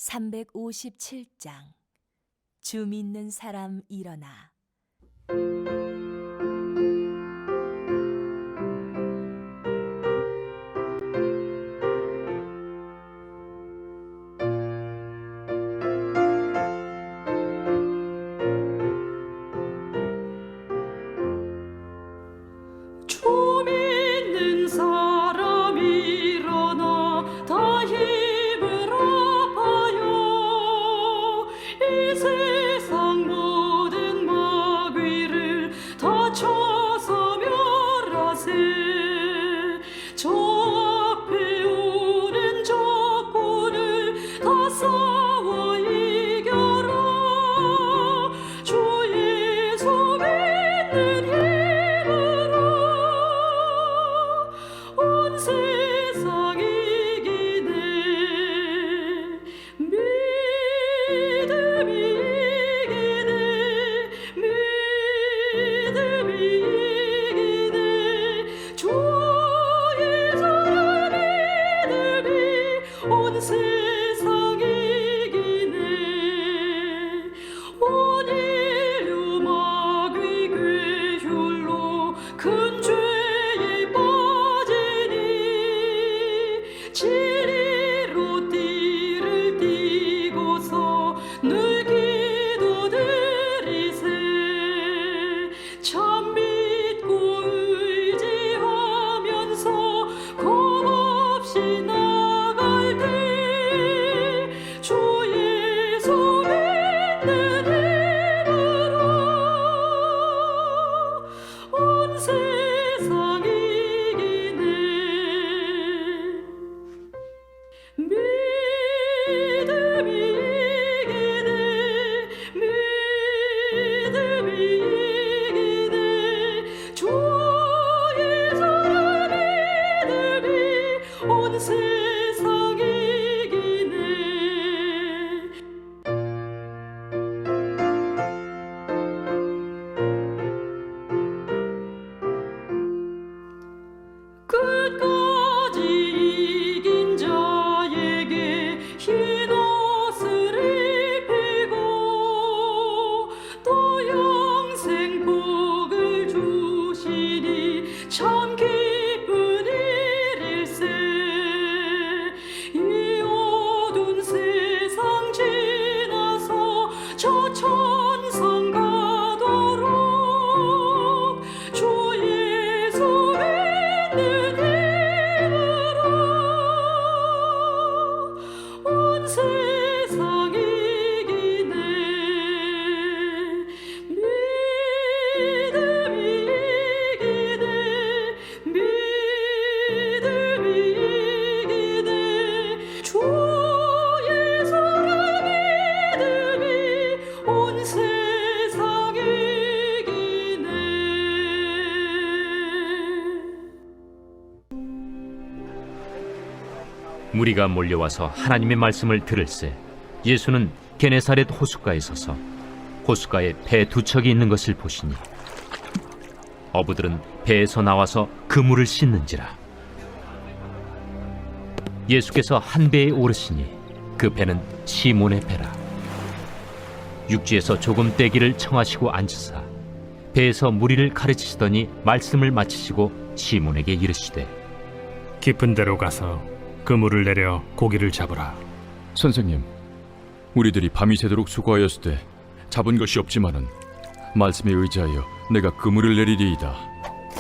357장 주 믿는 사람 일어나. 주 믿는 사람 일어나 다 힘을 합하여 이 세상 모든 마귀를 다 쳐서 멸하세. 저 앞에 오는 적군을 다 싸워 이겨라. 주 예수 믿는 힘으로 온 세상 이기네. 믿음이 이기네. 믿음이 이기네. 주 예수 믿음이 온 세상 이기네. 온 인류 마귀 괴혈로 큰 죄에 빠지니 진리로 띠를 띠고서 늘 기도드리세. 참 믿고 의지하면서 겁없이 나갈 때 주 예수 믿는 힘으로 온 세상 이기네. 믿음이 이기네. 믿음이 이기네. 주 예수 믿음이 온 세상 이기네. 끝까지 이긴 자에게 흰 옷을 입히고 또 영생 복을 주시니 참 기쁜 일일세. 이 어두운 세상 지나서 저 천상 가도록 주 예수 믿는 힘으로 온 세상 이기네. 믿음이 이기네. 믿음이 이기네. 주 예수를 믿음이 온 세상 이기네. 무리가 몰려와서 하나님의 말씀을 들을새 예수는 게네사렛 호숫가에 서서 호숫가에 배 두 척이 있는 것을 보시니 어부들은 배에서 나와서 그물을 씻는지라. 예수께서 한 배에 오르시니 그 배는 시몬의 배라. 육지에서 조금 떼기를 청하시고 앉으사 배에서 무리를 가르치시더니 말씀을 마치시고 시몬에게 이르시되 깊은 데로 가서 그물을 내려 고기를 잡으라. 선생님, 우리들이 밤이 새도록 수고하였을 때 잡은 것이 없지만은 말씀에 의지하여 내가 그물을 내리리이다.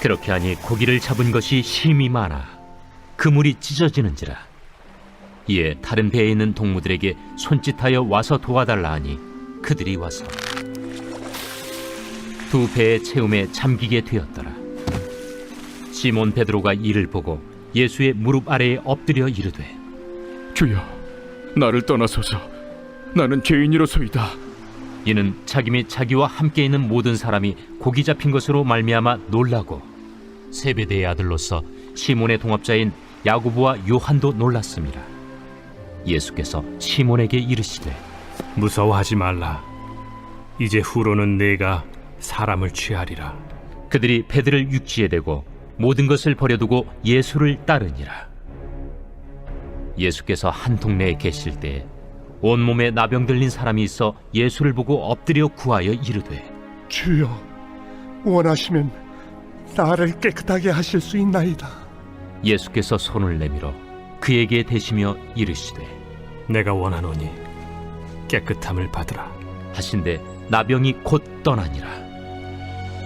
그렇게 하니 고기를 잡은 것이 심히 많아 그물이 찢어지는지라. 이에 다른 배에 있는 동무들에게 손짓하여 와서 도와달라 하니 그들이 와서 두 배의 채움에 잠기게 되었더라. 시몬 베드로가 이를 보고 예수의 무릎 아래에 엎드려 이르되 주여, 나를 떠나소서. 나는 죄인이로소이다. 이는 자기 및 자기와 함께 있는 모든 사람이 고기 잡힌 것으로 말미암아 놀라고 세베대의 아들로서 시몬의 동업자인 야고보와 요한도 놀랐습니다. 예수께서 시몬에게 이르시되 무서워하지 말라. 이제 후로는 내가 사람을 취하리라. 그들이 배들을 육지에 대고 모든 것을 버려두고 예수를 따르니라. 예수께서 한 동네에 계실 때 온몸에 나병 들린 사람이 있어 예수를 보고 엎드려 구하여 이르되 주여, 원하시면 나를 깨끗하게 하실 수 있나이다. 예수께서 손을 내밀어 그에게 대시며 이르시되 내가 원하노니 깨끗함을 받으라. 하신대 나병이 곧 떠나니라.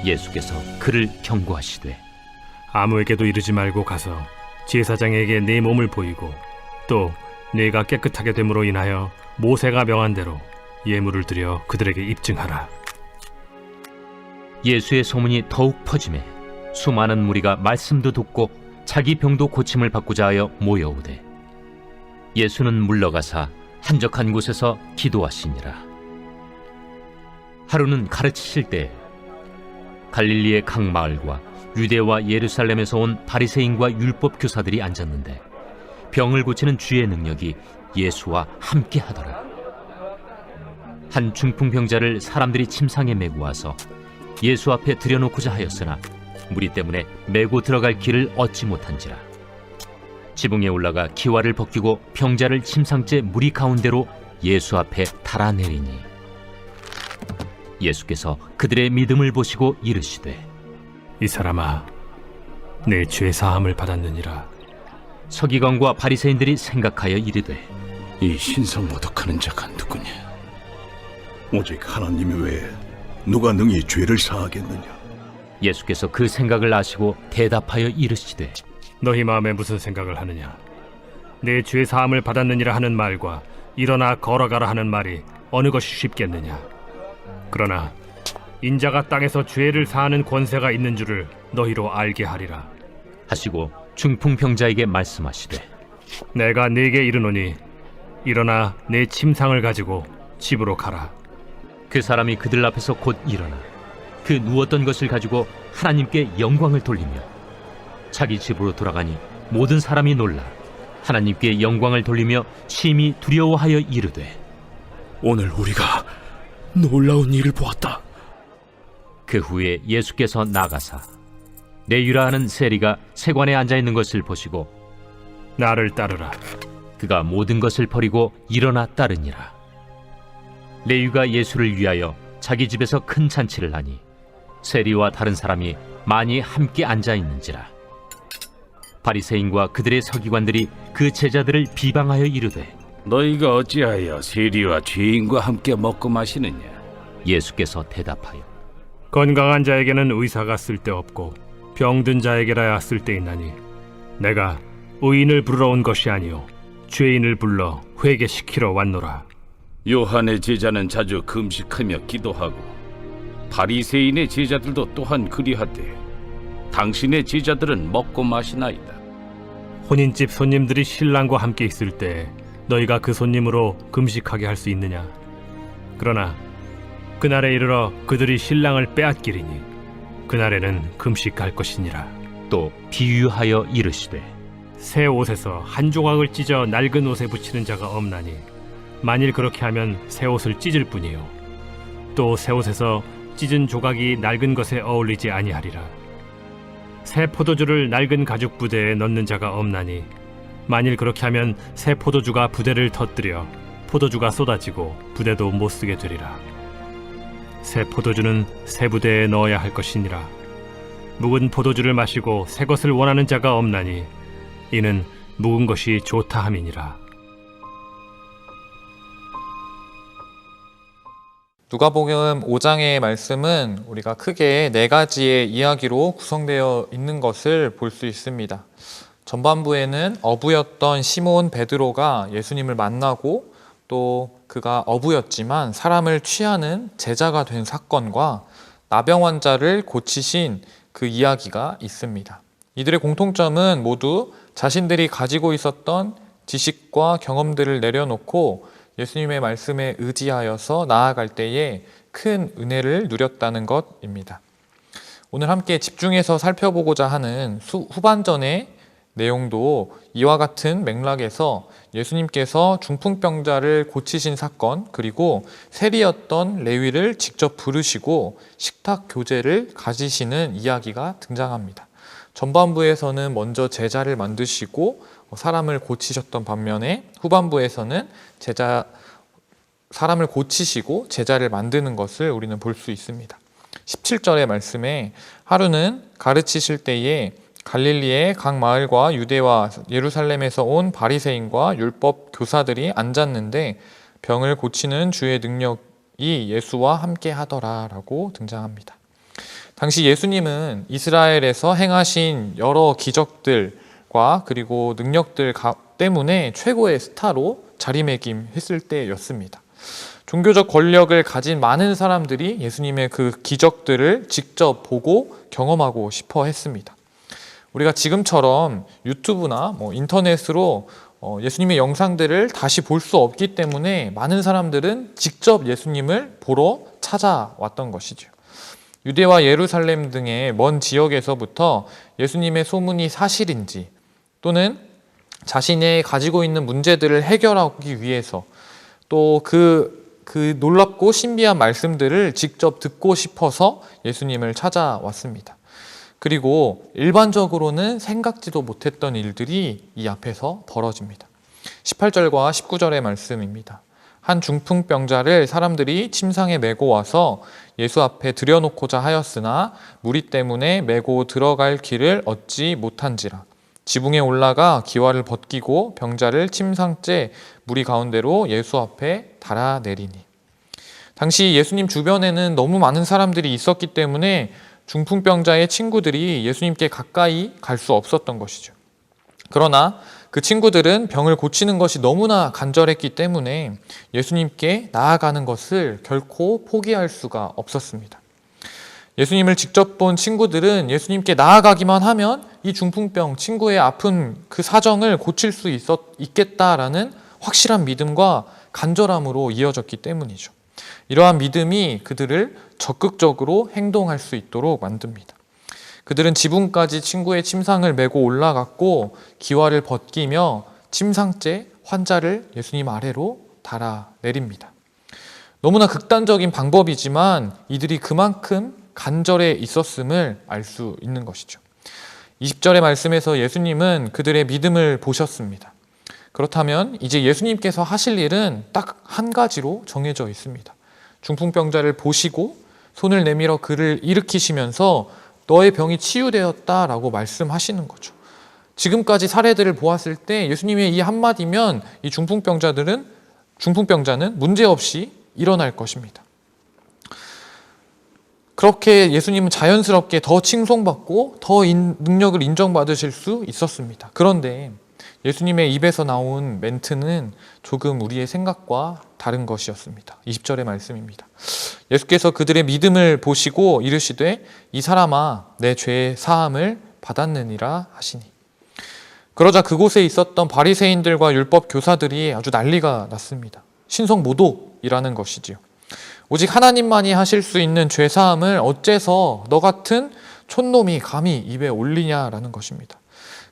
예수께서 그를 경고하시되 아무에게도 이르지 말고 가서 제사장에게 네 몸을 보이고 또 네가 깨끗하게 됨으로 인하여 모세가 명한 대로 예물을 드려 그들에게 입증하라. 예수의 소문이 더욱 퍼지매 수많은 무리가 말씀도 듣고 자기 병도 고침을 받고자 하여 모여오되 예수는 물러가사 한적한 곳에서 기도하시니라. 하루는 가르치실 때 갈릴리의 각 마을과 유대와 예루살렘에서 온 바리새인과 율법 교사들이 앉았는데 병을 고치는 주의 능력이 예수와 함께 하더라. 한 중풍병자를 사람들이 침상에 메고 와서 예수 앞에 들여놓고자 하였으나 무리 때문에 메고 들어갈 길을 얻지 못한지라. 지붕에 올라가 기와를 벗기고 병자를 침상째 무리 가운데로 예수 앞에 달아내리니 예수께서 그들의 믿음을 보시고 이르시되 이 사람아, 내 죄 사함을 받았느니라. 서기관과 바리새인들이 생각하여 이르되 이 신성모독하는 자가 누구냐? 오직 하나님 외에 누가 능히 죄를 사하겠느냐? 예수께서 그 생각을 아시고 대답하여 이르시되 너희 마음에 무슨 생각을 하느냐? 내 죄 사함을 받았느니라 하는 말과 일어나 걸어가라 하는 말이 어느 것이 쉽겠느냐? 그러나 인자가 땅에서 죄를 사하는 권세가 있는 줄을 너희로 알게 하리라. 하시고 중풍병자에게 말씀하시되 내가 네게 이르노니 일어나 내 침상을 가지고 집으로 가라. 그 사람이 그들 앞에서 곧 일어나 그 누웠던 것을 가지고 하나님께 영광을 돌리며 자기 집으로 돌아가니 모든 사람이 놀라 하나님께 영광을 돌리며 심히 두려워하여 이르되 오늘 우리가 놀라운 일을 보았다. 그 후에 예수께서 나가사 레위라 하는 세리가 세관에 앉아있는 것을 보시고 나를 따르라. 그가 모든 것을 버리고 일어나 따르니라. 레위가 예수를 위하여 자기 집에서 큰 잔치를 하니 세리와 다른 사람이 많이 함께 앉아있는지라. 바리새인과 그들의 서기관들이 그 제자들을 비방하여 이르되 너희가 어찌하여 세리와 죄인과 함께 먹고 마시느냐? 예수께서 대답하여 건강한 자에게는 의사가 쓸데없고 병든 자에게라야 쓸데있나니 내가 의인을 부르러 온 것이 아니요 죄인을 불러 회개시키러 왔노라. 요한의 제자는 자주 금식하며 기도하고 바리새인의 제자들도 또한 그리하되 당신의 제자들은 먹고 마시나이다. 혼인집 손님들이 신랑과 함께 있을 때 너희가 그 손님으로 금식하게 할 수 있느냐? 그러나 그날에 이르러 그들이 신랑을 빼앗기리니 그날에는 금식할 것이니라. 또 비유하여 이르시되 새 옷에서 한 조각을 찢어 낡은 옷에 붙이는 자가 없나니 만일 그렇게 하면 새 옷을 찢을 뿐이요 또 새 옷에서 찢은 조각이 낡은 것에 어울리지 아니하리라. 새 포도주를 낡은 가죽 부대에 넣는 자가 없나니 만일 그렇게 하면 새 포도주가 부대를 터뜨려 포도주가 쏟아지고 부대도 못 쓰게 되리라. 새 포도주는 새 부대에 넣어야 할 것이니라. 묵은 포도주를 마시고 새 것을 원하는 자가 없나니 이는 묵은 것이 좋다 함이니라. 누가복음 5장의 말씀은 우리가 크게 4가지의 이야기로 구성되어 있는 것을 볼 수 있습니다. 전반부에는 어부였던 시몬 베드로가 예수님을 만나고 또 그가 어부였지만 사람을 취하는 제자가 된 사건과 나병 환자를 고치신 그 이야기가 있습니다. 이들의 공통점은 모두 자신들이 가지고 있었던 지식과 경험들을 내려놓고 예수님의 말씀에 의지하여서 나아갈 때에 큰 은혜를 누렸다는 것입니다. 오늘 함께 집중해서 살펴보고자 하는 후반전의 내용도 이와 같은 맥락에서 예수님께서 중풍병자를 고치신 사건, 그리고 세리였던 레위를 직접 부르시고 식탁 교제를 가지시는 이야기가 등장합니다. 전반부에서는 먼저 제자를 만드시고 사람을 고치셨던 반면에 후반부에서는 제자 사람을 고치시고 제자를 만드는 것을 우리는 볼 수 있습니다. 17절의 말씀에 하루는 가르치실 때에 갈릴리의 각 마을과 유대와 예루살렘에서 온 바리새인과 율법 교사들이 앉았는데 병을 고치는 주의 능력이 예수와 함께 하더라라고 등장합니다. 당시 예수님은 이스라엘에서 행하신 여러 기적들과 그리고 능력들 때문에 최고의 스타로 자리매김했을 때였습니다. 종교적 권력을 가진 많은 사람들이 예수님의 그 기적들을 직접 보고 경험하고 싶어 했습니다. 우리가 지금처럼 유튜브나 인터넷으로 예수님의 영상들을 다시 볼 수 없기 때문에 많은 사람들은 직접 예수님을 보러 찾아왔던 것이죠. 유대와 예루살렘 등의 먼 지역에서부터 예수님의 소문이 사실인지 또는 자신의 가지고 있는 문제들을 해결하기 위해서 또 그 놀랍고 신비한 말씀들을 직접 듣고 싶어서 예수님을 찾아왔습니다. 그리고 일반적으로는 생각지도 못했던 일들이 이 앞에서 벌어집니다. 18절과 19절의 말씀입니다. 한 중풍병자를 사람들이 침상에 메고 와서 예수 앞에 들여놓고자 하였으나 무리 때문에 메고 들어갈 길을 얻지 못한지라. 지붕에 올라가 기와를 벗기고 병자를 침상째 무리 가운데로 예수 앞에 달아내리니. 당시 예수님 주변에는 너무 많은 사람들이 있었기 때문에 중풍병자의 친구들이 예수님께 가까이 갈 수 없었던 것이죠. 그러나 그 친구들은 병을 고치는 것이 너무나 간절했기 때문에 예수님께 나아가는 것을 결코 포기할 수가 없었습니다. 예수님을 직접 본 친구들은 예수님께 나아가기만 하면 이 중풍병 친구의 아픈 그 사정을 고칠 수 있겠다라는 확실한 믿음과 간절함으로 이어졌기 때문이죠. 이러한 믿음이 그들을 적극적으로 행동할 수 있도록 만듭니다. 그들은 지붕까지 친구의 침상을 메고 올라갔고 기와를 벗기며 침상째 환자를 예수님 아래로 달아내립니다. 너무나 극단적인 방법이지만 이들이 그만큼 간절해 있었음을 알 수 있는 것이죠. 20절의 말씀에서 예수님은 그들의 믿음을 보셨습니다. 그렇다면 이제 예수님께서 하실 일은 딱 한 가지로 정해져 있습니다. 중풍병자를 보시고 손을 내밀어 그를 일으키시면서 너의 병이 치유되었다라고 말씀하시는 거죠. 지금까지 사례들을 보았을 때 예수님의 이 한마디면 이 중풍병자는 문제없이 일어날 것입니다. 그렇게 예수님은 자연스럽게 더 칭송받고 더 능력을 인정받으실 수 있었습니다. 그런데 예수님의 입에서 나온 멘트는 조금 우리의 생각과 다른 것이었습니다. 20절의 말씀입니다. 예수께서 그들의 믿음을 보시고 이르시되 이 사람아 내 죄의 사함을 받았느니라 하시니. 그러자 그곳에 있었던 바리새인들과 율법 교사들이 아주 난리가 났습니다. 신성모독이라는 것이지요. 오직 하나님만이 하실 수 있는 죄 사함을 어째서 너 같은 촌놈이 감히 입에 올리냐라는 것입니다.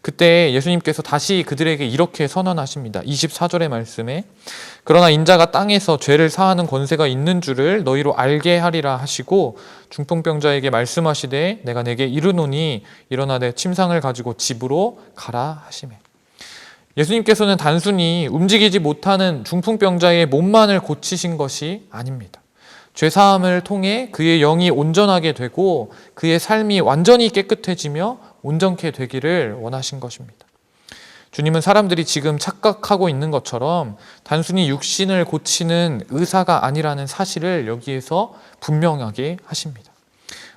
그때 예수님께서 다시 그들에게 이렇게 선언하십니다. 24절의 말씀에 그러나 인자가 땅에서 죄를 사하는 권세가 있는 줄을 너희로 알게 하리라 하시고 중풍병자에게 말씀하시되 내가 내게 이르노니 일어나 내 침상을 가지고 집으로 가라 하시매. 예수님께서는 단순히 움직이지 못하는 중풍병자의 몸만을 고치신 것이 아닙니다. 죄사함을 통해 그의 영이 온전하게 되고 그의 삶이 완전히 깨끗해지며 온전케 되기를 원하신 것입니다. 주님은 사람들이 지금 착각하고 있는 것처럼 단순히 육신을 고치는 의사가 아니라는 사실을 여기에서 분명하게 하십니다.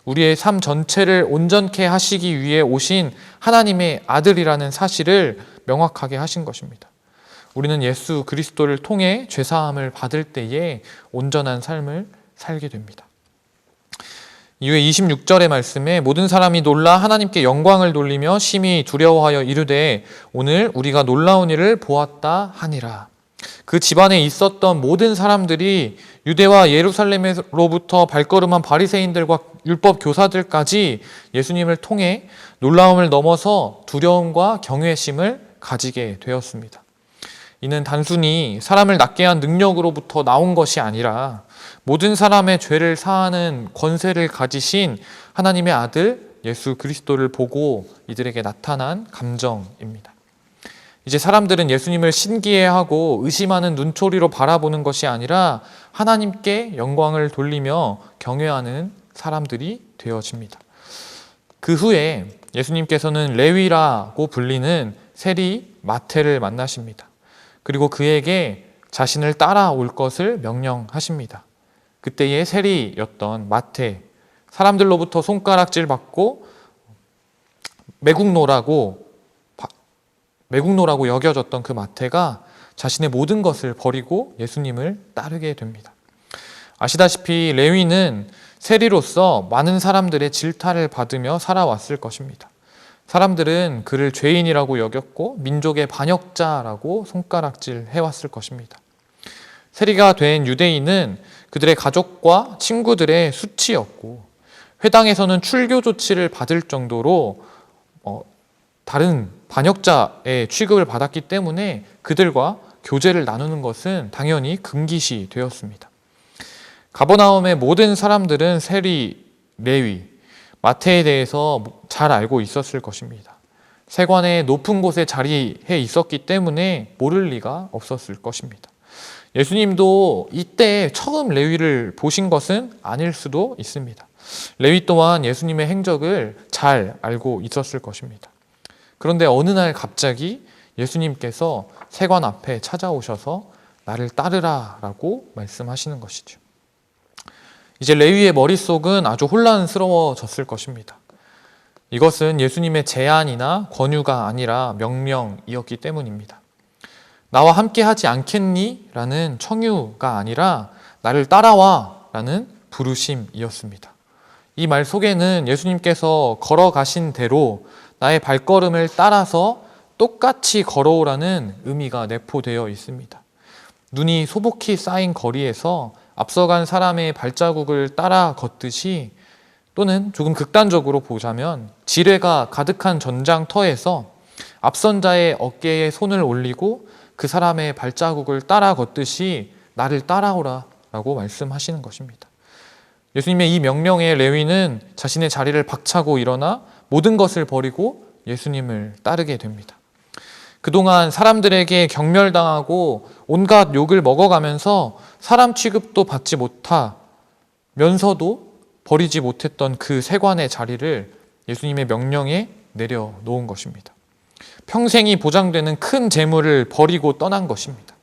우리의 삶 전체를 온전케 하시기 위해 오신 하나님의 아들이라는 사실을 명확하게 하신 것입니다. 우리는 예수 그리스도를 통해 죄사함을 받을 때에 온전한 삶을 살게 됩니다. 이후에 26절의 말씀에 모든 사람이 놀라 하나님께 영광을 돌리며 심히 두려워하여 이르되 오늘 우리가 놀라운 일을 보았다 하니라. 그 집안에 있었던 모든 사람들이 유대와 예루살렘으로부터 발걸음한 바리새인들과 율법 교사들까지 예수님을 통해 놀라움을 넘어서 두려움과 경외심을 가지게 되었습니다. 이는 단순히 사람을 낫게 한 능력으로부터 나온 것이 아니라 모든 사람의 죄를 사하는 권세를 가지신 하나님의 아들 예수 그리스도를 보고 이들에게 나타난 감정입니다. 이제 사람들은 예수님을 신기해하고 의심하는 눈초리로 바라보는 것이 아니라 하나님께 영광을 돌리며 경외하는 사람들이 되어집니다. 그 후에 예수님께서는 레위라고 불리는 세리 마태를 만나십니다. 그리고 그에게 자신을 따라올 것을 명령하십니다. 그때의 세리였던 마태, 사람들로부터 손가락질 받고 매국노라고 여겨졌던 그 마태가 자신의 모든 것을 버리고 예수님을 따르게 됩니다. 아시다시피 레위는 세리로서 많은 사람들의 질타를 받으며 살아왔을 것입니다. 사람들은 그를 죄인이라고 여겼고 민족의 반역자라고 손가락질 해왔을 것입니다. 세리가 된 유대인은 그들의 가족과 친구들의 수치였고 회당에서는 출교 조치를 받을 정도로 다른 반역자의 취급을 받았기 때문에 그들과 교제를 나누는 것은 당연히 금기시 되었습니다. 가버나움의 모든 사람들은 세리, 레위, 마태에 대해서 잘 알고 있었을 것입니다. 세관의 높은 곳에 자리해 있었기 때문에 모를 리가 없었을 것입니다. 예수님도 이때 처음 레위를 보신 것은 아닐 수도 있습니다. 레위 또한 예수님의 행적을 잘 알고 있었을 것입니다. 그런데 어느 날 갑자기 예수님께서 세관 앞에 찾아오셔서 나를 따르라 라고 말씀하시는 것이죠. 이제 레위의 머릿속은 아주 혼란스러워졌을 것입니다. 이것은 예수님의 제안이나 권유가 아니라 명령이었기 때문입니다. 나와 함께 하지 않겠니? 라는 청유가 아니라 나를 따라와 라는 부르심이었습니다. 이 말 속에는 예수님께서 걸어가신 대로 나의 발걸음을 따라서 똑같이 걸어오라는 의미가 내포되어 있습니다. 눈이 소복히 쌓인 거리에서 앞서간 사람의 발자국을 따라 걷듯이, 또는 조금 극단적으로 보자면 지뢰가 가득한 전장터에서 앞선 자의 어깨에 손을 올리고 그 사람의 발자국을 따라 걷듯이 나를 따라오라 라고 말씀하시는 것입니다. 예수님의 이 명령에 레위는 자신의 자리를 박차고 일어나 모든 것을 버리고 예수님을 따르게 됩니다. 그동안 사람들에게 경멸당하고 온갖 욕을 먹어가면서 사람 취급도 받지 못하면서도 버리지 못했던 그 세관의 자리를 예수님의 명령에 내려놓은 것입니다. 평생이 보장되는 큰 재물을 버리고 떠난 것입니다.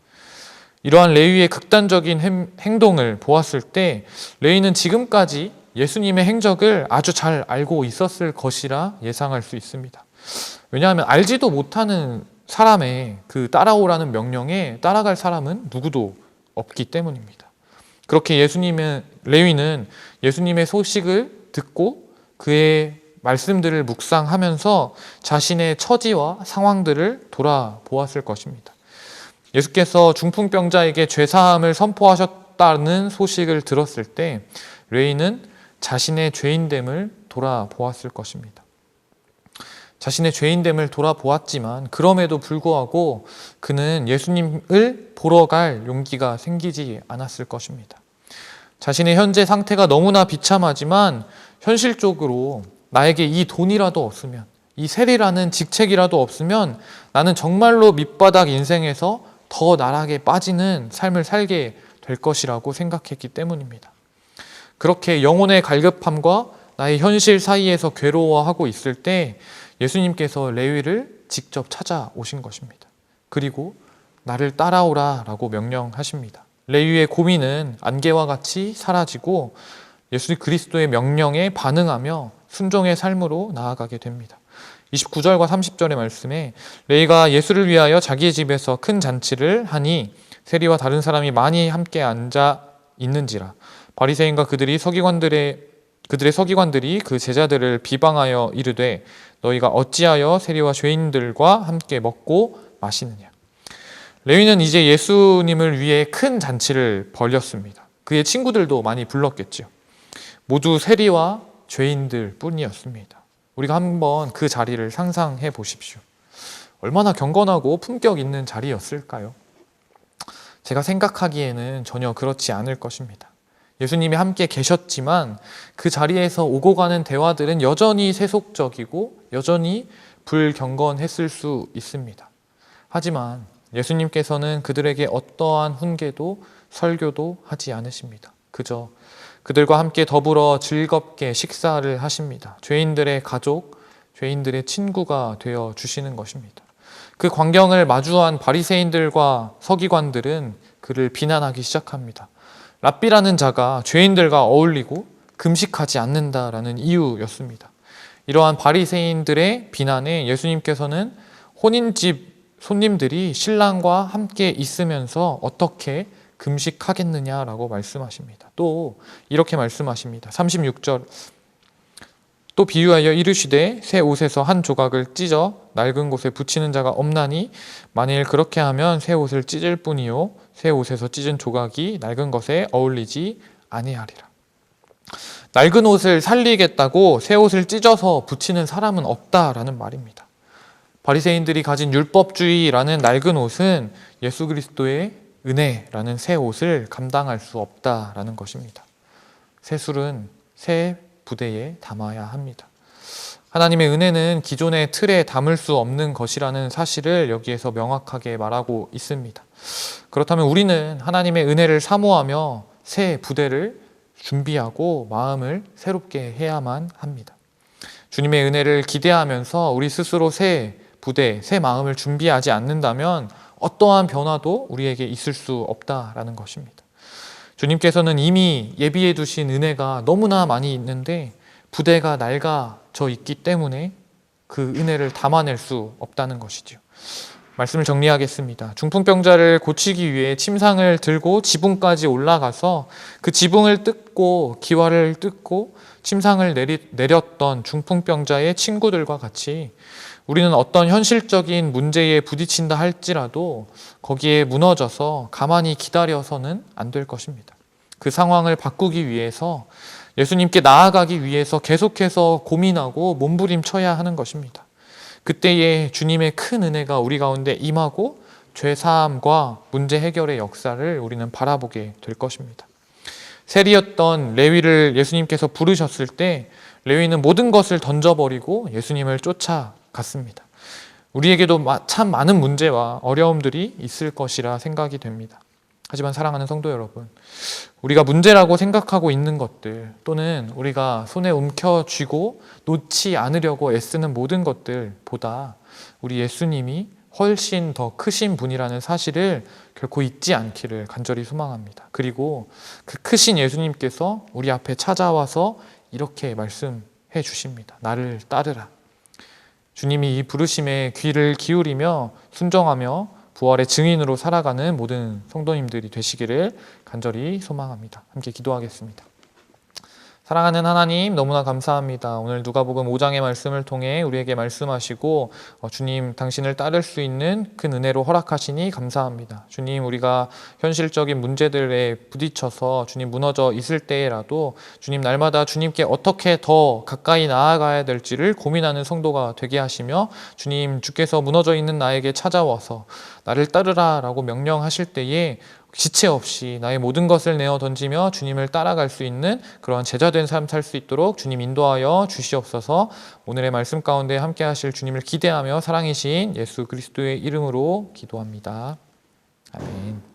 이러한 레위의 극단적인 행동을 보았을 때 레위는 지금까지 예수님의 행적을 아주 잘 알고 있었을 것이라 예상할 수 있습니다. 왜냐하면 알지도 못하는 사람의 그 따라오라는 명령에 따라갈 사람은 누구도 없기 때문입니다. 그렇게 레위는 예수님의 소식을 듣고 그의 말씀들을 묵상하면서 자신의 처지와 상황들을 돌아보았을 것입니다. 예수께서 중풍병자에게 죄사함을 선포하셨다는 소식을 들었을 때 레위는 자신의 죄인됨을 돌아보았을 것입니다. 자신의 죄인됨을 돌아보았지만 그럼에도 불구하고 그는 예수님을 보러 갈 용기가 생기지 않았을 것입니다. 자신의 현재 상태가 너무나 비참하지만 현실적으로 나에게 이 돈이라도 없으면, 이 세리라는 직책이라도 없으면 나는 정말로 밑바닥 인생에서 더 나락에 빠지는 삶을 살게 될 것이라고 생각했기 때문입니다. 그렇게 영혼의 갈급함과 나의 현실 사이에서 괴로워하고 있을 때 예수님께서 레위를 직접 찾아오신 것입니다. 그리고 나를 따라오라 라고 명령하십니다. 레위의 고민은 안개와 같이 사라지고 예수 그리스도의 명령에 반응하며 순종의 삶으로 나아가게 됩니다. 29절과 30절의 말씀에 레위가 예수를 위하여 자기의 집에서 큰 잔치를 하니 세리와 다른 사람이 많이 함께 앉아 있는지라 바리새인과 그들의 서기관들이 그 제자들을 비방하여 이르되 너희가 어찌하여 세리와 죄인들과 함께 먹고 마시느냐. 레위는 이제 예수님을 위해 큰 잔치를 벌였습니다. 그의 친구들도 많이 불렀겠죠. 모두 세리와 죄인들 뿐이었습니다. 우리가 한번 그 자리를 상상해 보십시오. 얼마나 경건하고 품격 있는 자리였을까요? 제가 생각하기에는 전혀 그렇지 않을 것입니다. 예수님이 함께 계셨지만 그 자리에서 오고 가는 대화들은 여전히 세속적이고 여전히 불경건했을 수 있습니다. 하지만 예수님께서는 그들에게 어떠한 훈계도 설교도 하지 않으십니다. 그저 그들과 함께 더불어 즐겁게 식사를 하십니다. 죄인들의 가족, 죄인들의 친구가 되어 주시는 것입니다. 그 광경을 마주한 바리새인들과 서기관들은 그를 비난하기 시작합니다. 랍비라는 자가 죄인들과 어울리고 금식하지 않는다라는 이유였습니다. 이러한 바리새인들의 비난에 예수님께서는 혼인집 손님들이 신랑과 함께 있으면서 어떻게 금식하겠느냐라고 말씀하십니다. 또 이렇게 말씀하십니다. 36절 또 비유하여 이르시되 새 옷에서 한 조각을 찢어 낡은 곳에 붙이는 자가 없나니 만일 그렇게 하면 새 옷을 찢을 뿐이요 새 옷에서 찢은 조각이 낡은 것에 어울리지 아니하리라. 낡은 옷을 살리겠다고 새 옷을 찢어서 붙이는 사람은 없다라는 말입니다. 바리새인들이 가진 율법주의라는 낡은 옷은 예수 그리스도의 은혜라는 새 옷을 감당할 수 없다라는 것입니다. 새 술은 새 부대에 담아야 합니다. 하나님의 은혜는 기존의 틀에 담을 수 없는 것이라는 사실을 여기에서 명확하게 말하고 있습니다. 그렇다면 우리는 하나님의 은혜를 사모하며 새 부대를 준비하고 마음을 새롭게 해야만 합니다. 주님의 은혜를 기대하면서 우리 스스로 새 부대, 새 마음을 준비하지 않는다면 어떠한 변화도 우리에게 있을 수 없다라는 것입니다. 주님께서는 이미 예비해 두신 은혜가 너무나 많이 있는데 부대가 낡아져 있기 때문에 그 은혜를 담아낼 수 없다는 것이죠. 말씀을 정리하겠습니다. 중풍병자를 고치기 위해 침상을 들고 지붕까지 올라가서 그 지붕을 뜯고 기와를 뜯고 침상을 내렸던 중풍병자의 친구들과 같이 우리는 어떤 현실적인 문제에 부딪힌다 할지라도 거기에 무너져서 가만히 기다려서는 안 될 것입니다. 그 상황을 바꾸기 위해서 예수님께 나아가기 위해서 계속해서 고민하고 몸부림쳐야 하는 것입니다. 그때에 주님의 큰 은혜가 우리 가운데 임하고 죄사함과 문제 해결의 역사를 우리는 바라보게 될 것입니다. 세리였던 레위를 예수님께서 부르셨을 때 레위는 모든 것을 던져버리고 예수님을 쫓아갔습니다. 우리에게도 참 많은 문제와 어려움들이 있을 것이라 생각이 됩니다. 하지만 사랑하는 성도 여러분, 우리가 문제라고 생각하고 있는 것들 또는 우리가 손에 움켜쥐고 놓지 않으려고 애쓰는 모든 것들보다 우리 예수님이 훨씬 더 크신 분이라는 사실을 결코 잊지 않기를 간절히 소망합니다. 그리고 그 크신 예수님께서 우리 앞에 찾아와서 이렇게 말씀해 주십니다. 나를 따르라. 주님이 이 부르심에 귀를 기울이며 순종하며 부활의 증인으로 살아가는 모든 성도님들이 되시기를 간절히 소망합니다. 함께 기도하겠습니다. 사랑하는 하나님, 너무나 감사합니다. 오늘 누가복음 5장의 말씀을 통해 우리에게 말씀하시고 주님 당신을 따를 수 있는 큰 은혜로 허락하시니 감사합니다. 주님, 우리가 현실적인 문제들에 부딪혀서 주님 무너져 있을 때라도 주님 날마다 주님께 어떻게 더 가까이 나아가야 될지를 고민하는 성도가 되게 하시며 주님 주께서 무너져 있는 나에게 찾아와서 나를 따르라 라고 명령하실 때에 지체 없이 나의 모든 것을 내어 던지며 주님을 따라갈 수 있는 그러한 제자된 삶 살 수 있도록 주님 인도하여 주시옵소서. 오늘의 말씀 가운데 함께 하실 주님을 기대하며 사랑이신 예수 그리스도의 이름으로 기도합니다. 아멘.